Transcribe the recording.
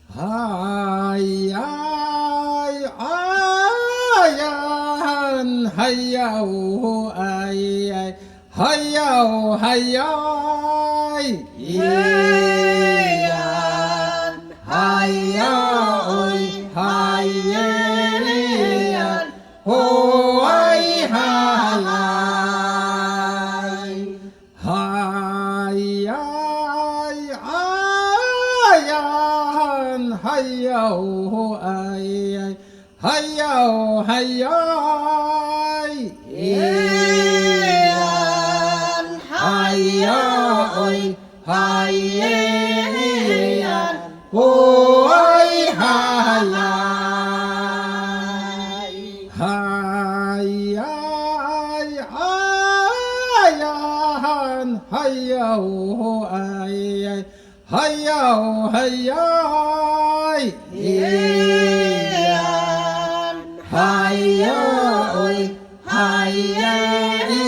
Hayay, ayan, hayaw, ay, hayaw, hayay, iyan, hayaw, hayayan, hoay, halay, hayay, ayan, hayaw, ay, hayaw, hayay, iyan, hayaw, hayayan, hoay, halay, hayay, ayan, hayaw, ay, hayaw, hayay, iyan, hayaw, hayayan,